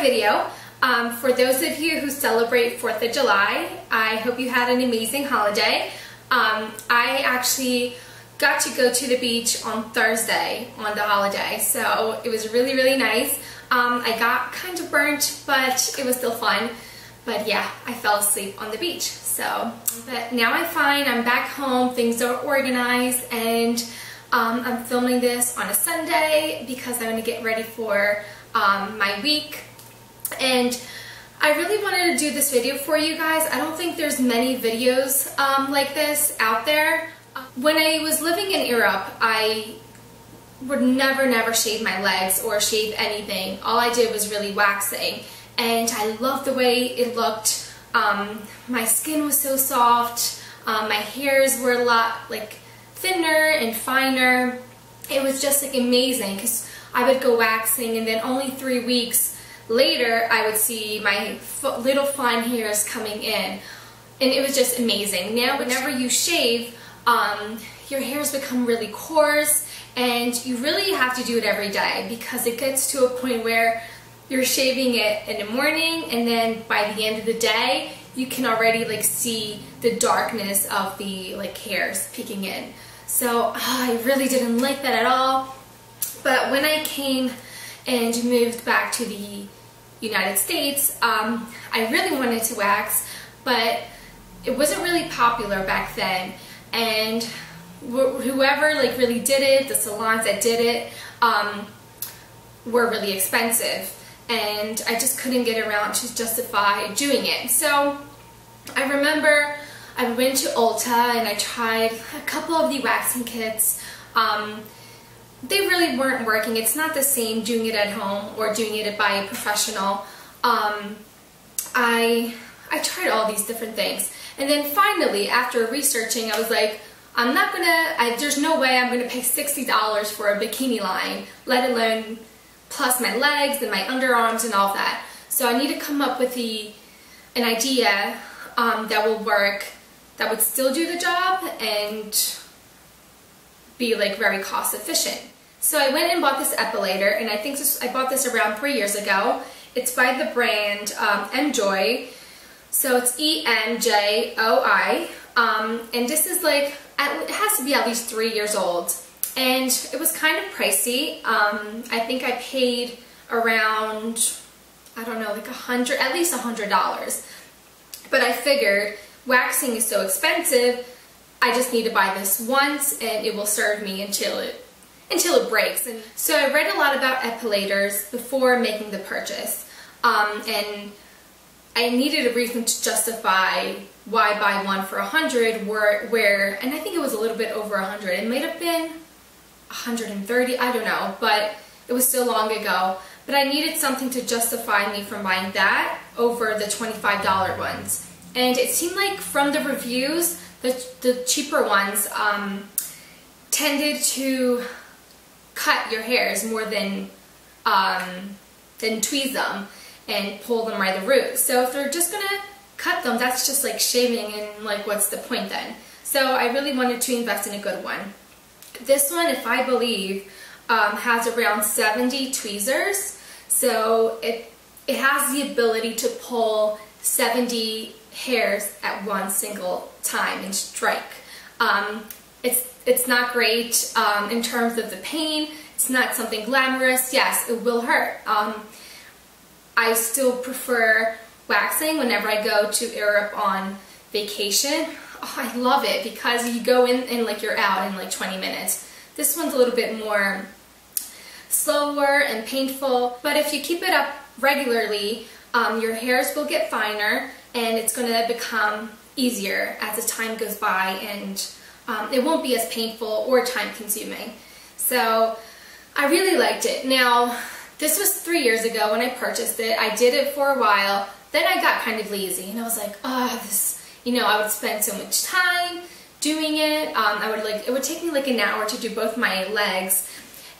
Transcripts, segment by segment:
video. For those of you who celebrate 4th of July, I hope you had an amazing holiday. I actually got to go to the beach on Thursday on the holiday, so it was really, really nice. I got kind of burnt, but it was still fun. But yeah, I fell asleep on the beach. So, but now I'm fine. I'm back home. Things are organized, and I'm filming this on a Sunday because I'm going to get ready for my week. And I really wanted to do this video for you guys. I don't think there's many videos like this out there. When I was living in Europe, I would never shave my legs or shave anything. All I did was really waxing, and I loved the way it looked. My skin was so soft. My hairs were a lot like thinner and finer. It was just like amazing because I would go waxing, and then only 3 weeks later I would see my little fine hairs coming in, and it was just amazing. Now whenever you shave, your hairs become really coarse, and you really have to do it every day because it gets to a point where you're shaving it in the morning, and then by the end of the day you can already like see the darkness of the like hairs peeking in. So I really didn't like that at all. But when I came and moved back to the United States, I really wanted to wax, but it wasn't really popular back then, and whoever like really did it, the salons that did it, were really expensive, and I just couldn't get around to justify doing it. So I remember I went to Ulta and I tried a couple of the waxing kits. They really weren't working. It's not the same doing it at home or doing it by a professional. I tried all these different things, and then finally, after researching, I was like, there's no way I'm gonna pay $60 for a bikini line, let alone plus my legs and my underarms and all that. So I need to come up with an idea that will work, that would still do the job and be like very cost efficient. So I went and bought this epilator, and I think I bought this around 3 years ago. It's by the brand Emjoi. So it's E-M-J-O-I. And this is like, it has to be at least 3 years old. And it was kind of pricey. I think I paid around, I don't know, like at least $100. But I figured waxing is so expensive, I just need to buy this once and it will serve me until it breaks. And so I read a lot about epilators before making the purchase, and I needed a reason to justify why buy one for $100 where, and I think it was a little bit over $100. It might have been $130, I don't know, but it was so long ago. But I needed something to justify me from buying that over the $25 ones. And it seemed like from the reviews, the cheaper ones tended to cut your hairs more than tweeze them and pull them by the root. So if they're just gonna cut them, that's just like shaving, and like what's the point then? So I really wanted to invest in a good one. This one, if I believe, has around 70 tweezers, so it has the ability to pull 70 hairs at one single time and strike. It's not great in terms of the pain. It's not something glamorous. Yes, it will hurt. I still prefer waxing whenever I go to Europe on vacation. Oh, I love it because you go in and like you're out in like 20 minutes. This one's a little bit more slower and painful, but if you keep it up regularly, your hairs will get finer, and it's going to become easier as the time goes by, and it won't be as painful or time consuming. So I really liked it. Now, this was 3 years ago when I purchased it. I did it for a while, then I got kind of lazy, and I was like, oh, I would spend so much time doing it. It would take me like an hour to do both my legs,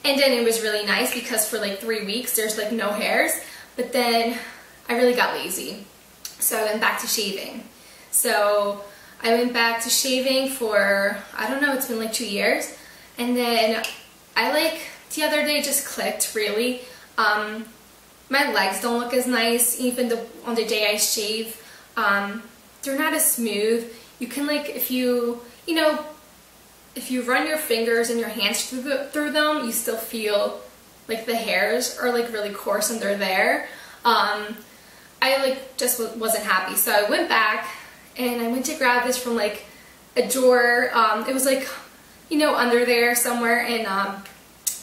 and then it was really nice because for like 3 weeks there's like no hairs, but then I really got lazy. So I went back to shaving. So I went back to shaving for, I don't know, it's been like 2 years. And then the other day just clicked really. my legs don't look as nice even on the day I shave. They're not as smooth. You can like, if you run your fingers and your hands through them, you still feel like the hairs are like really coarse under there. I like just wasn't happy, so I went back and I went to grab this from like a drawer. It was like, under there somewhere, and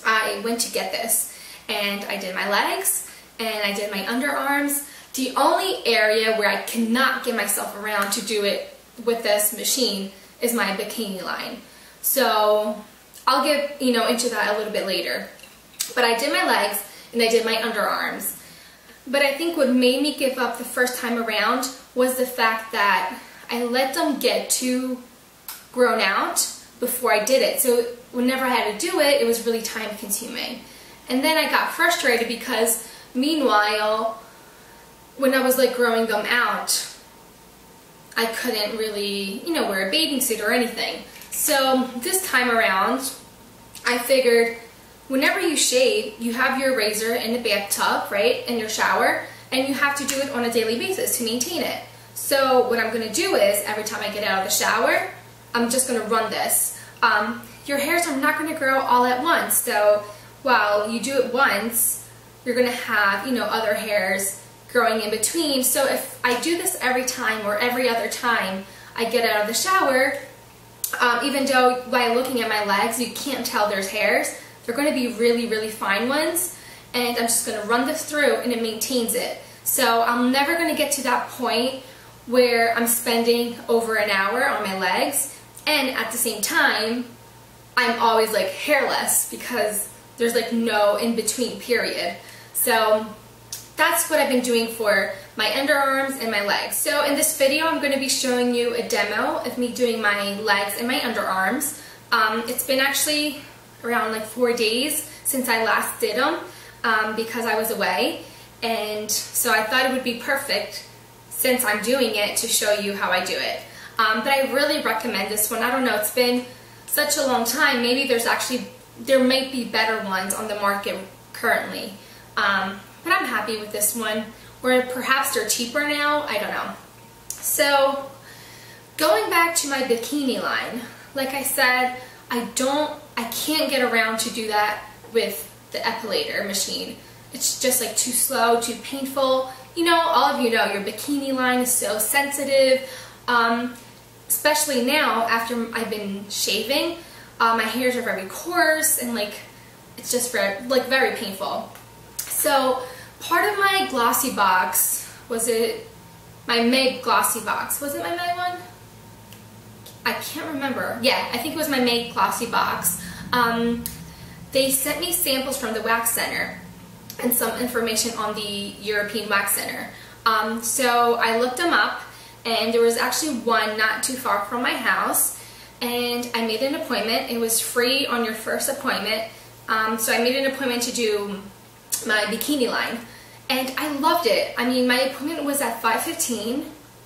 I went to get this, and I did my legs and I did my underarms. The only area where I cannot get myself around to do it with this machine is my bikini line. So I'll get into that a little bit later. But I did my legs and I did my underarms. But I think what made me give up the first time around was the fact that I let them get too grown out before I did it. So whenever I had to do it, it was really time consuming. And then I got frustrated because meanwhile, when I was like growing them out, I couldn't really, wear a bathing suit or anything. So this time around, I figured whenever you shave, you have your razor in the bathtub, right, in your shower, and you have to do it on a daily basis to maintain it. So what I'm going to do is, every time I get out of the shower, I'm just going to run this. Your hairs are not going to grow all at once, so while you do it once, you're going to have, other hairs growing in between. So if I do this every time or every other time I get out of the shower, even though by looking at my legs you can't tell there's hairs, they're going to be really, really fine ones, and I'm just going to run this through and it maintains it. So I'm never going to get to that point where I'm spending over an hour on my legs, and at the same time I'm always like hairless because there's like no in-between period. So that's what I've been doing for my underarms and my legs. So in this video I'm going to be showing you a demo of me doing my legs and my underarms. It's been actually around like 4 days since I last did them because I was away, and so I thought it would be perfect since I'm doing it to show you how I do it. But I really recommend this one. I don't know, it's been such a long time. Maybe there might be better ones on the market currently. But I'm happy with this one, or perhaps they're cheaper now, I don't know. So going back to my bikini line, like I said, I can't get around to do that with the epilator machine. It's just like too slow, too painful. All of you know your bikini line is so sensitive, especially now after I've been shaving. My hairs are very coarse and like it's just very painful. So part of my glossy box, was it my Meg glossy box? Was it my Meg one? I can't remember. Yeah, I think it was my Meg glossy box. They sent me samples from the Wax Center and some information on the European Wax Center. So I looked them up, and there was actually one not too far from my house, and I made an appointment. It was free on your first appointment. So I made an appointment to do my bikini line, and I loved it. I mean, my appointment was at 5:15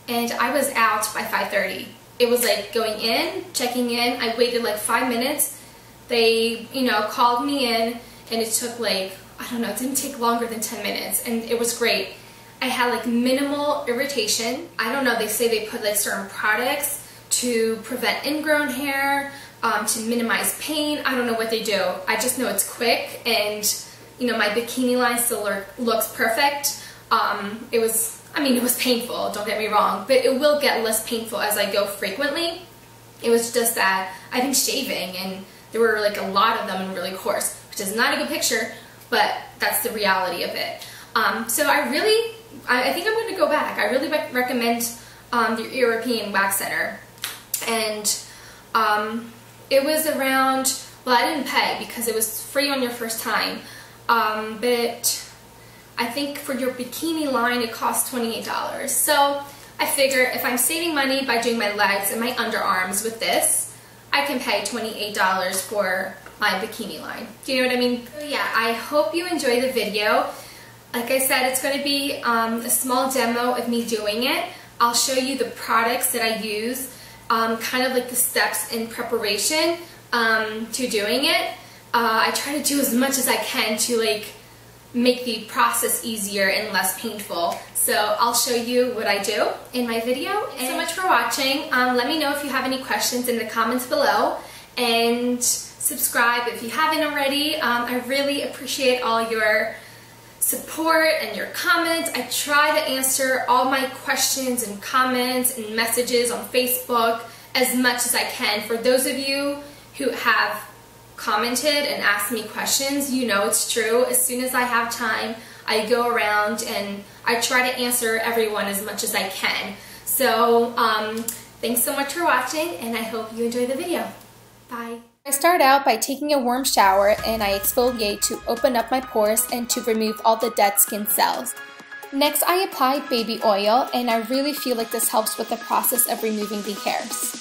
and I was out by 5:30. It was like going in, checking in. I waited like 5 minutes. They, called me in, and it took like, I don't know, it didn't take longer than 10 minutes, and it was great. I had like minimal irritation. I don't know, they say they put like certain products to prevent ingrown hair, to minimize pain. I don't know what they do. I just know it's quick, and my bikini line still looks perfect. It was painful, don't get me wrong, but it will get less painful as I go frequently. It was just that I've been shaving, and there were like a lot of them and really coarse, which is not a good picture, but that's the reality of it. So I think I'm going to go back. I really recommend the European Wax Center. And it was around, well, I didn't pay because it was free on your first time. But I think for your bikini line it costs $28. So I figure if I'm saving money by doing my legs and my underarms with this, I can pay $28 for my bikini line. Do you know what I mean? So yeah, I hope you enjoy the video. Like I said, it's going to be a small demo of me doing it. I'll show you the products that I use, kind of like the steps in preparation to doing it. I try to do as much as I can to like make the process easier and less painful. So I'll show you what I do in my video. Thanks so much for watching. Let me know if you have any questions in the comments below, and subscribe if you haven't already. I really appreciate all your support and your comments. I try to answer all my questions and comments and messages on Facebook as much as I can. For those of you who have commented and asked me questions, you know it's true. As soon as I have time, I go around and I try to answer everyone as much as I can. So thanks so much for watching, and I hope you enjoy the video. Bye. I start out by taking a warm shower, and I exfoliate to open up my pores and to remove all the dead skin cells. Next, I apply baby oil, and I really feel like this helps with the process of removing the hairs.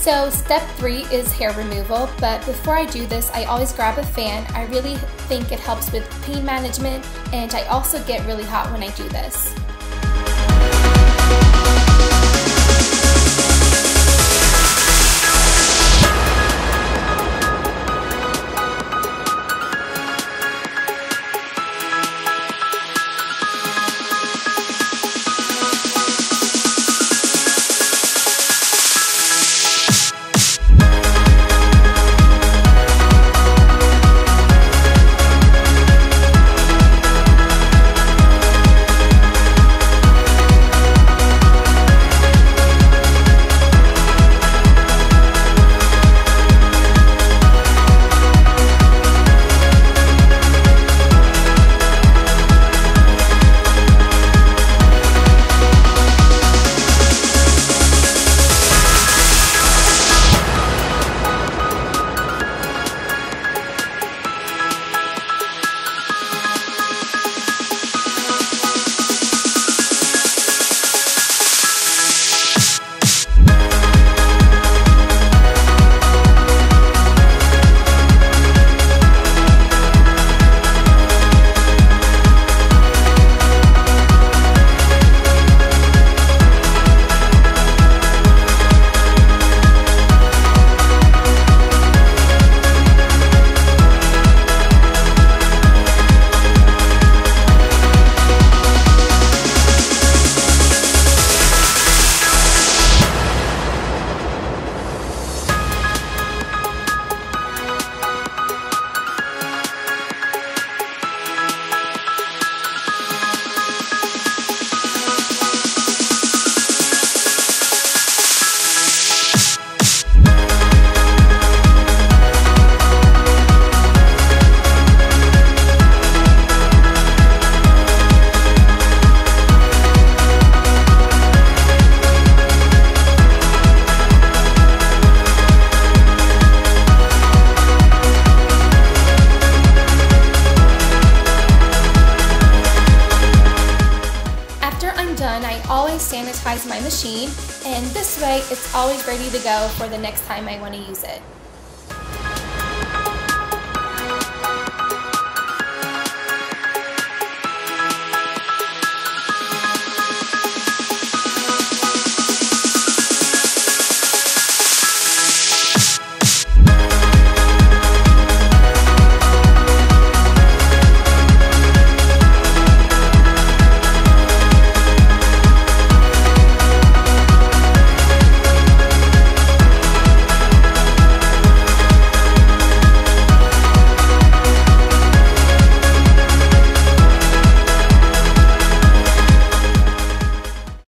So step 3 is hair removal, but before I do this, I always grab a fan. I really think it helps with pain management, and I also get really hot when I do this. I always sanitize my machine, and this way it's always ready to go for the next time I want to use it.